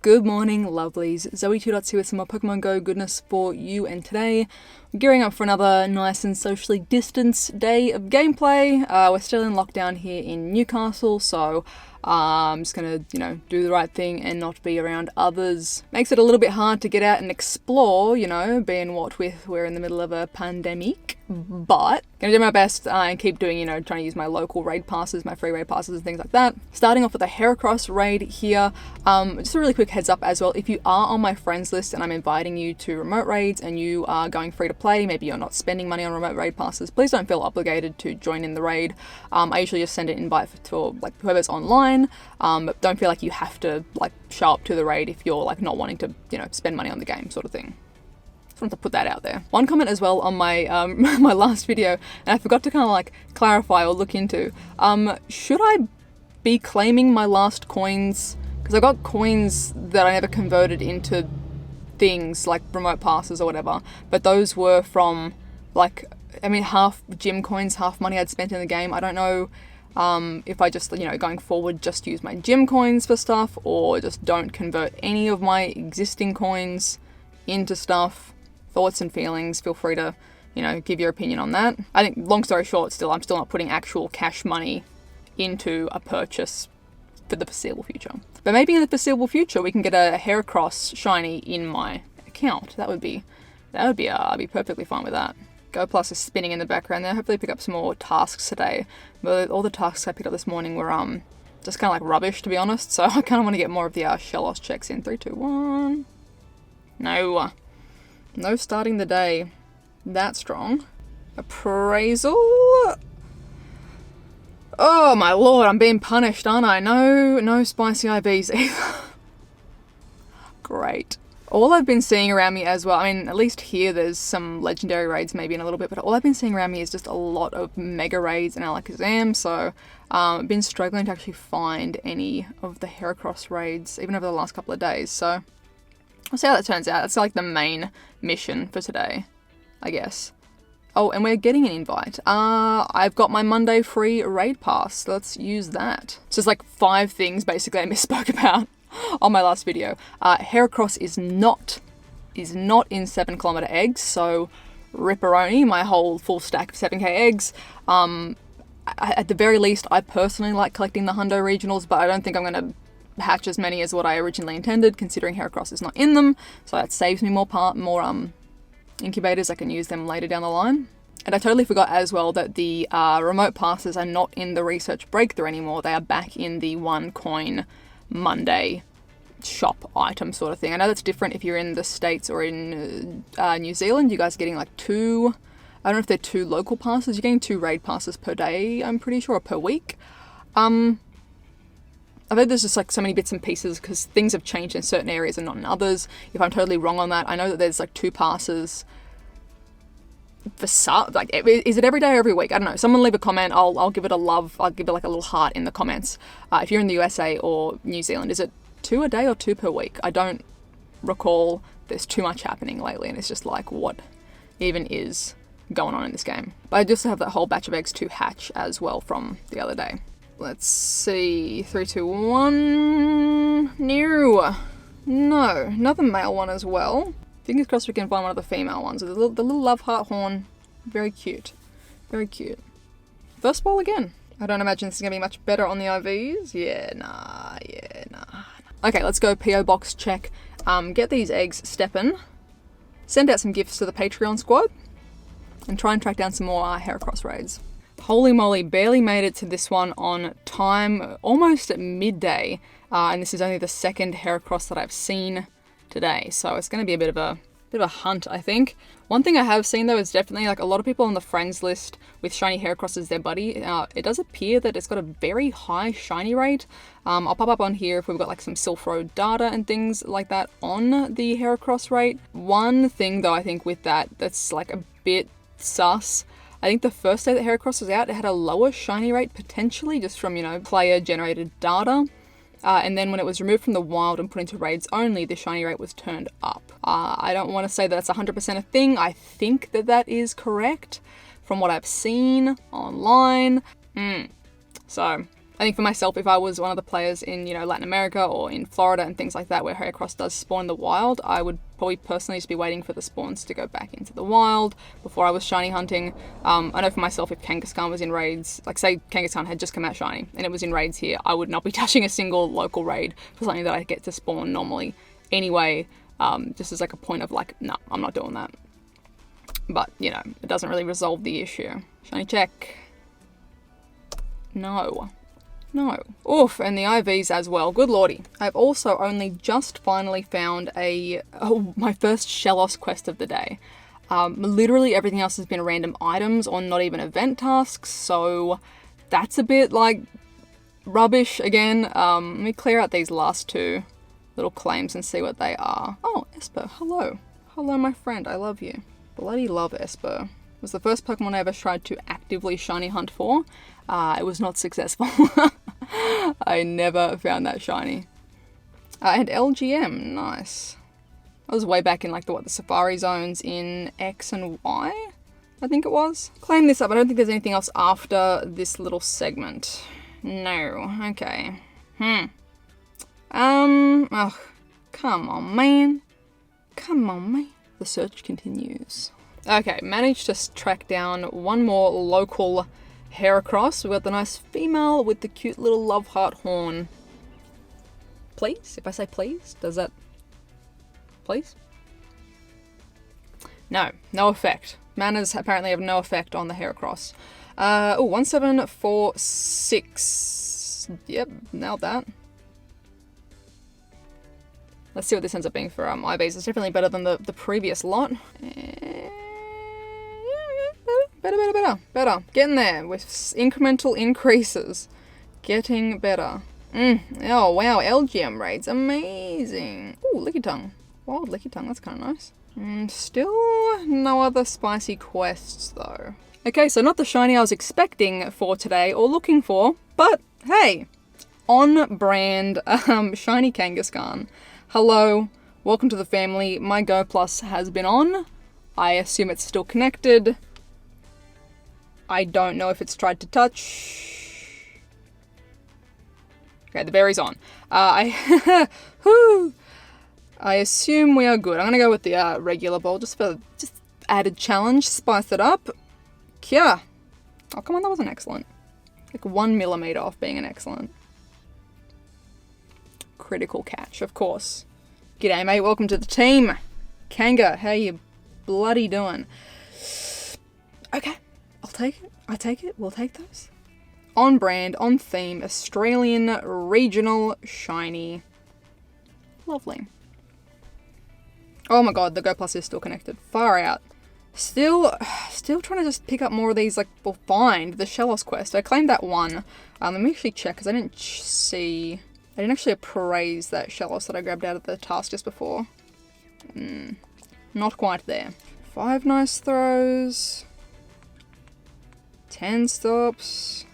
Good morning, lovelies. ZoëTwoDots here with some more Pokemon GO goodness for you, and today I'm gearing up for another nice and socially distanced day of gameplay. We're still in lockdown here in Newcastle, so I'm just gonna, do the right thing and not be around others. Makes it a little bit hard to get out and explore, being what with we're in the middle of a pandemic. But gonna do my best and keep doing, trying to use my local raid passes, my free raid passes and things like that. Starting off with a Heracross raid here. Just a really quick heads up as well, if you are on my friends list and I'm inviting you to remote raids and you are going free to play, maybe you're not spending money on remote raid passes, please don't feel obligated to join in the raid. I usually just send an invite for like whoever's online, but don't feel like you have to show up to the raid if you're not wanting to, spend money on the game sort of thing. Just wanted to put that out there. One comment as well on my my last video, and I forgot to kind of clarify or look into, should I be claiming my last coins? Because I got coins that I never converted into things like remote passes or whatever, but those were from half gym coins, half money I'd spent in the game. I don't know if I just, going forward, just use my gym coins for stuff or just don't convert any of my existing coins into stuff. Thoughts and feelings, feel free to, give your opinion on that. I think, long story short, I'm still not putting actual cash money into a purchase for the foreseeable future. But maybe in the foreseeable future we can get a Heracross shiny in my account. I'd be perfectly fine with that. Go Plus is spinning in the background there. Hopefully pick up some more tasks today. But all the tasks I picked up this morning were just kind of rubbish, to be honest. So I kind of want to get more of the Shellos checks in. 3, 2, 1. No starting the day that strong. Appraisal. Oh my lord, I'm being punished, aren't I? No spicy IVs either. Great. All I've been seeing around me as well, at least here there's some legendary raids maybe in a little bit, but all I've been seeing around me is just a lot of mega raids and Alakazam, so I've been struggling to actually find any of the Heracross raids, even over the last couple of days, so we'll see how that turns out. That's the main mission for today, I guess. Oh, and we're getting an invite. I've got my Monday free raid pass. Let's use that. So there's 5 things basically I misspoke about on my last video. Heracross is not in 7 kilometer eggs, so ripperoni, my whole full stack of 7k eggs. At the very least, I personally like collecting the hundo regionals, but I don't think I'm going to hatch as many as what I originally intended, considering Heracross is not in them, so that saves me more incubators. I can use them later down the line. And I totally forgot as well that the remote passes are not in the research breakthrough anymore. They are back in the 1 coin Monday shop item sort of thing. I know that's different if you're in the States or in New Zealand. You guys are getting 2, I don't know if they're 2 local passes. You're getting 2 raid passes per day, I'm pretty sure, or per week. I've heard there's just so many bits and pieces because things have changed in certain areas and not in others. If I'm totally wrong on that, I know that there's 2 passes for is it every day or every week? I don't know. Someone leave a comment. I'll give it a love. I'll give it a little heart in the comments. If you're in the USA or New Zealand, is it 2 a day or 2 per week? I don't recall. There's too much happening lately, and it's just what even is going on in this game. But I just have that whole batch of eggs to hatch as well from the other day. Let's see, 3, 2, 1, no, another male one as well. Fingers crossed we can find one of the female ones. The little love heart horn, very cute, very cute. First ball again. I don't imagine this is going to be much better on the IVs. Yeah, nah. Okay, let's go PO box check, get these eggs steppin', send out some gifts to the Patreon squad, and try and track down some more Heracross raids. Holy moly, barely made it to this one on time, almost at midday, and this is only the 2nd Heracross that I've seen today, so it's going to be a bit of a hunt, I think. One thing I have seen though is definitely a lot of people on the friends list with shiny Heracross as their buddy. It does appear that it's got a very high shiny rate. I'll pop up on here if we've got some Silph Road data and things like that on the Heracross rate. One thing though I think with that's a bit sus. I think the first day that Heracross was out, it had a lower shiny rate potentially just from, player generated data. And then when it was removed from the wild and put into raids only, the shiny rate was turned up. I don't want to say that that's 100% a thing. I think that is correct from what I've seen online. So I think for myself, if I was one of the players in, you know, Latin America or in Florida and things like that where Heracross does spawn in the wild, I would probably personally just be waiting for the spawns to go back into the wild before I was shiny hunting. I know for myself, if Kangaskhan was in raids, like say Kangaskhan had just come out shiny and it was in raids here, I would not be touching a single local raid for something that I get to spawn normally anyway, just as like a point of like, no, I'm not doing that. But, you know, it doesn't really resolve the issue. Shiny check. No. No. Oof, and the IVs as well. Good lordy. I've also only just finally found my first Shellos quest of the day. Literally everything else has been random items or not even event tasks, so that's a bit, like, rubbish again. Let me clear out these last two little claims and see what they are. Oh, Esper, hello. Hello, my friend, I love you. Bloody love Esper. It was the first Pokemon I ever tried to actively shiny hunt for. It was not successful. I never found that shiny. And LGM, nice. I was way back in like the Safari zones in X and Y, I think it was. Claim this up. I don't think there's anything else after this little segment. No. Okay. Oh, come on, man. Come on, man. The search continues. Okay, managed to track down one more local Heracross. We've got the nice female with the cute little love heart horn. Please? If I say please, does that... Please? No, no effect. Manners apparently have no effect on the Heracross. 1746. Yep, nailed that. Let's see what this ends up being for IVs. It's definitely better than the previous lot. Better. Getting there with incremental increases. Getting better. Oh, wow. LGM raids. Amazing. Ooh, Lickitung. Wild Lickitung. That's kind of nice. Still no other spicy quests, though. Okay, so not the shiny I was expecting for today or looking for, but hey, on brand shiny Kangaskhan. Hello, welcome to the family. My Go Plus has been on. I assume it's still connected. I don't know if it's tried to touch. Okay, the berry's on. I assume we are good. I'm gonna go with the regular bowl just for added challenge, spice it up. Kia. Oh, come on, that wasn't excellent. Like 1 millimeter off being an excellent. Critical catch, of course. G'day, mate. Welcome to the team. Kanga, how you bloody doing? Okay, I'll take it. I take it. We'll take those. On brand, on theme, Australian regional shiny. Lovely. Oh my god, the Go Plus is still connected. Far out. Still trying to just pick up more of these, like, or find the Shellos quest. I claimed that one. Let me actually check, because I didn't actually appraise that Shellos that I grabbed out of the task just before. Not quite there. 5 nice throws. 10 stops.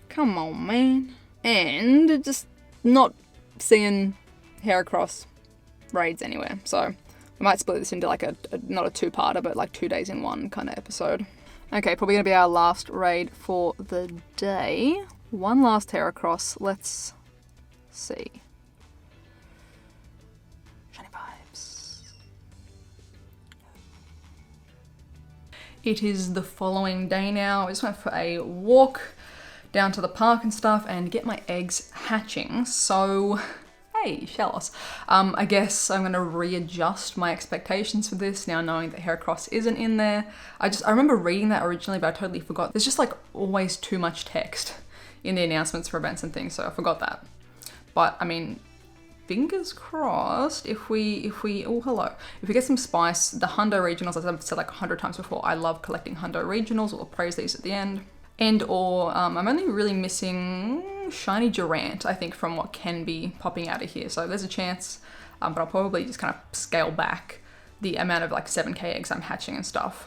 Come on, man. And just not seeing Heracross raids anywhere. So I might split this into like not a two-parter, but like 2 days in one kind of episode. Okay, probably gonna be our last raid for the day. One last Heracross. Let's see. Shiny vibes. It is the following day now. I just went for a walk down to the park and stuff and get my eggs hatching. So, hey, Shellos. I guess I'm gonna readjust my expectations for this now knowing that Heracross isn't in there. I remember reading that originally, but I totally forgot. There's just like always too much text in the announcements for events and things, so I forgot that. But I mean, fingers crossed, if we get some spice, the Hundo regionals, as I've said like 100 times before, I love collecting Hundo regionals. We'll praise these at the end. And I'm only really missing shiny Durant, I think, from what can be popping out of here. So there's a chance, but I'll probably just kind of scale back the amount of like 7k eggs I'm hatching and stuff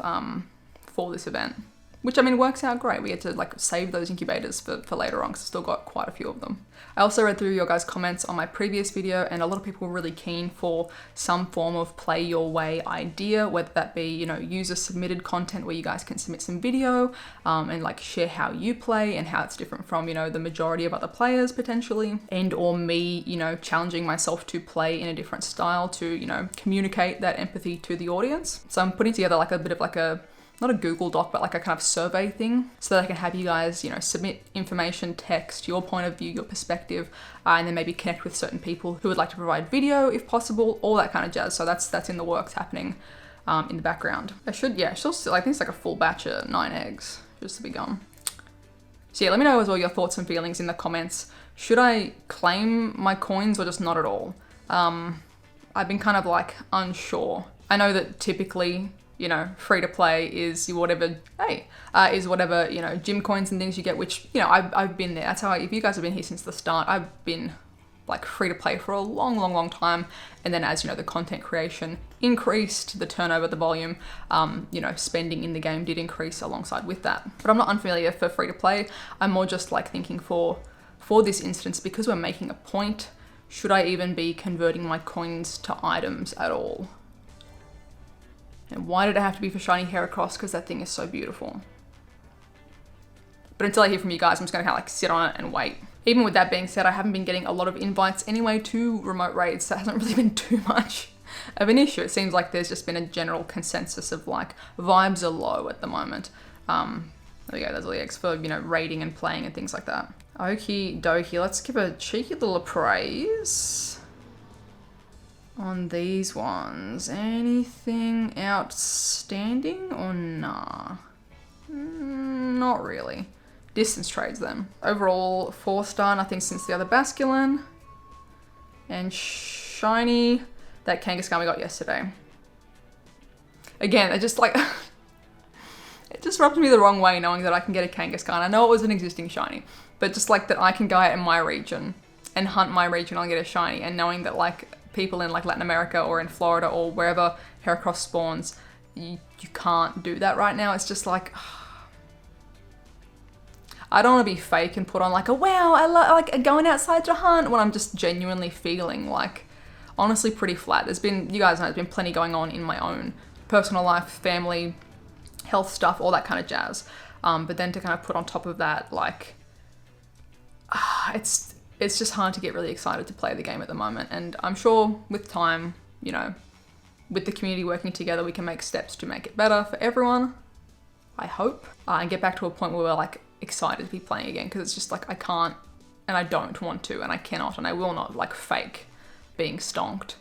for this event. which I mean works out great. We get to like save those incubators for later on because I've still got quite a few of them. I also read through your guys' comments on my previous video, and a lot of people were really keen for some form of play your way idea, whether that be, you know, user submitted content where you guys can submit some video and like share how you play and how it's different from, you know, the majority of other players potentially, and or me, you know, challenging myself to play in a different style to, you know, communicate that empathy to the audience. So I'm putting together like a bit of like a, not a Google Doc, but like a kind of survey thing so that I can have you guys, you know, submit information, text, your point of view, your perspective, and then maybe connect with certain people who would like to provide video if possible, all that kind of jazz. So that's in the works happening in the background. I think it's like a full batch of 9 eggs just to be gone. So yeah, let me know as well your thoughts and feelings in the comments. Should I claim my coins or just not at all? I've been kind of like unsure. I know that typically, you know, free to play is whatever, you know, gym coins and things you get, which, you know, I've been there. That's how if you guys have been here since the start, I've been like free to play for a long time. And then as, you know, the content creation increased, the turnover, the volume, you know, spending in the game did increase alongside with that. But I'm not unfamiliar for free to play. I'm more just like thinking for this instance, because we're making a point, should I even be converting my coins to items at all? And why did it have to be for shiny Heracross? Because that thing is so beautiful. But until I hear from you guys, I'm just gonna kind of like sit on it and wait. Even with that being said, I haven't been getting a lot of invites anyway to remote raids, so it hasn't really been too much of an issue. It seems like there's just been a general consensus of like, vibes are low at the moment. There we go, there's all the eggs for, you know, raiding and playing and things like that. Okie dokie, let's give a cheeky little appraise on these ones. Anything outstanding or nah? Not really. Distance trades then. Overall, 4-star, nothing since the other Basculin. And shiny, that Kangaskhan we got yesterday. Again, it just like, it just rubs me the wrong way knowing that I can get a Kangaskhan. I know it was an existing shiny, but just like that I can go out in my region and hunt my region and get a shiny, and knowing that like people in like Latin America or in Florida or wherever Heracross spawns, you can't do that right now. It's just like, I don't want to be fake and put on like a wow, I like going outside to hunt when I'm just genuinely feeling like honestly pretty flat. There's been, you guys know, there's been plenty going on in my own personal life, family, health stuff, all that kind of jazz. But then to kind of put on top of that, like, it's just hard to get really excited to play the game at the moment. And I'm sure with time, you know, with the community working together, we can make steps to make it better for everyone, I hope, and get back to a point where we're like excited to be playing again, because it's just like I can't and I don't want to and I cannot and I will not like fake being stonked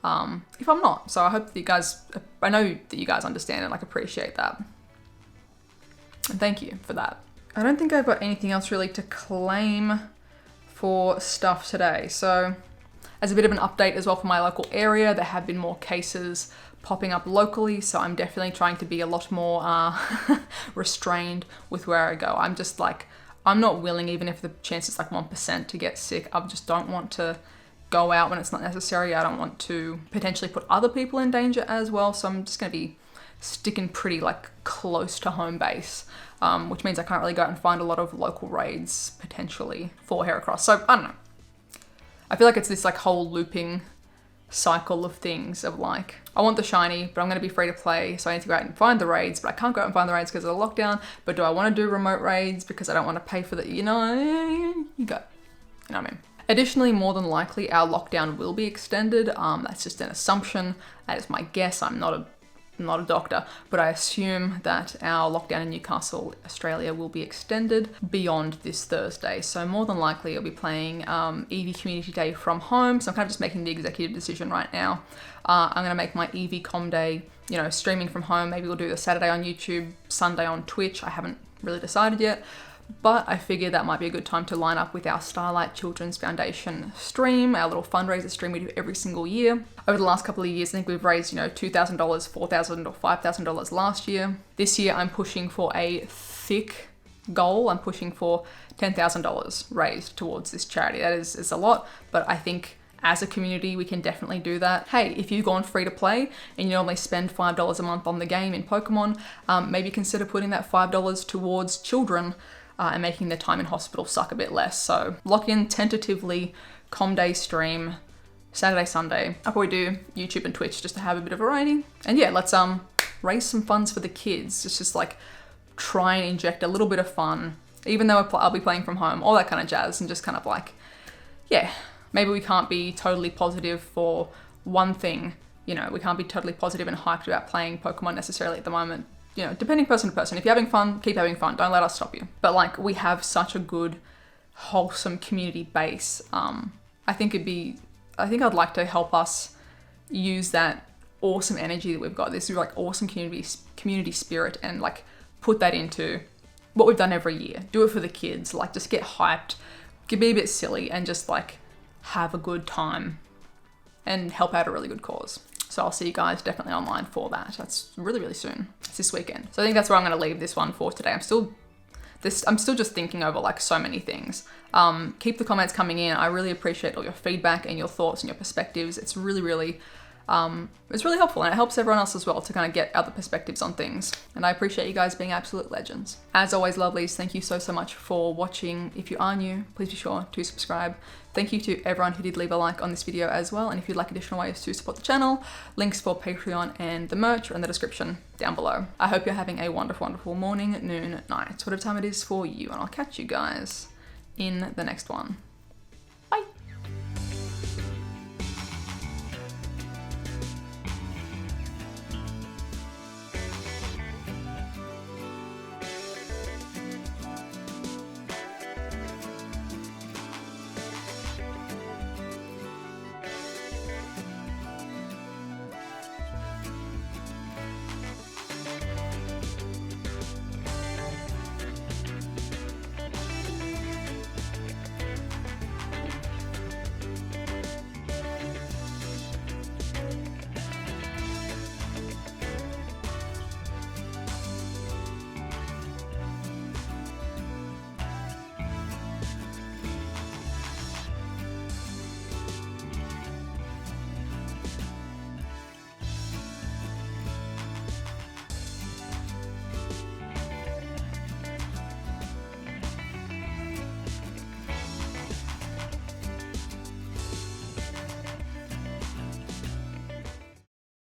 if I'm not. So I hope that you guys, I know that you guys understand and like appreciate that, and thank you for that. I don't think I've got anything else really to claim for stuff today. So as a bit of an update as well for my local area, there have been more cases popping up locally, so I'm definitely trying to be a lot more restrained with where I go. I'm just like, I'm not willing, even if the chance is like 1% to get sick, I just don't want to go out when it's not necessary. I don't want to potentially put other people in danger as well, so I'm just going to be sticking pretty like close to home base, which means I can't really go out and find a lot of local raids potentially for Heracross. So I don't know. I feel like it's this like whole looping cycle of things of like, I want the shiny, but I'm going to be free to play, so I need to go out and find the raids, but I can't go out and find the raids because of the lockdown. But do I want to do remote raids because I don't want to pay for the, you know, you go, you know what I mean? Additionally, more than likely our lockdown will be extended. That's just an assumption. That is my guess. I'm not a doctor, but I assume that our lockdown in Newcastle, Australia will be extended beyond this Thursday. So more than likely I'll be playing EV Community Day from home. So I'm kind of just making the executive decision right now. I'm going to make my EV Com Day, you know, streaming from home. Maybe we'll do the Saturday on YouTube, Sunday on Twitch. I haven't really decided yet. But I figured that might be a good time to line up with our Starlight Children's Foundation stream, our little fundraiser stream we do every single year. Over the last couple of years, I think we've raised, you know, $2,000, $4,000 or $5,000 last year. This year, I'm pushing for a thick goal. I'm pushing for $10,000 raised towards this charity. That is a lot, but I think as a community, we can definitely do that. Hey, if you've gone free to play and you normally spend $5 a month on the game in Pokemon, maybe consider putting that $5 towards children and making their time in hospital suck a bit less. So lock in tentatively Com Day stream, Saturday, Sunday. I'll probably do YouTube and Twitch just to have a bit of variety. And yeah, let's raise some funds for the kids. It's just like try and inject a little bit of fun, even though I'll be playing from home, all that kind of jazz, and just kind of like, yeah, maybe we can't be totally positive for one thing. You know, we can't be totally positive and hyped about playing Pokemon necessarily at the moment. You know, depending person to person. If you're having fun, keep having fun. Don't let us stop you. But like, we have such a good, wholesome community base. I think I'd like to help us use that awesome energy that we've got, this like awesome community spirit, and like put that into what we've done every year. Do it for the kids, like just get hyped, be a bit silly, and just like have a good time and help out a really good cause. So I'll see you guys definitely online for that. That's really, really soon. It's this weekend. So I think that's where I'm gonna leave this one for today. I'm still just thinking over like so many things. Keep the comments coming in. I really appreciate all your feedback and your thoughts and your perspectives. It's really, really helpful, and it helps everyone else as well to kind of get other perspectives on things. And I appreciate you guys being absolute legends. As always, lovelies, thank you so much for watching. If you are new, please be sure to subscribe. Thank you to everyone who did leave a like on this video as well. And if you'd like additional ways to support the channel, links for Patreon and the merch are in the description down below. I hope you're having a wonderful, wonderful morning, noon, night, whatever time it is for you. And I'll catch you guys in the next one.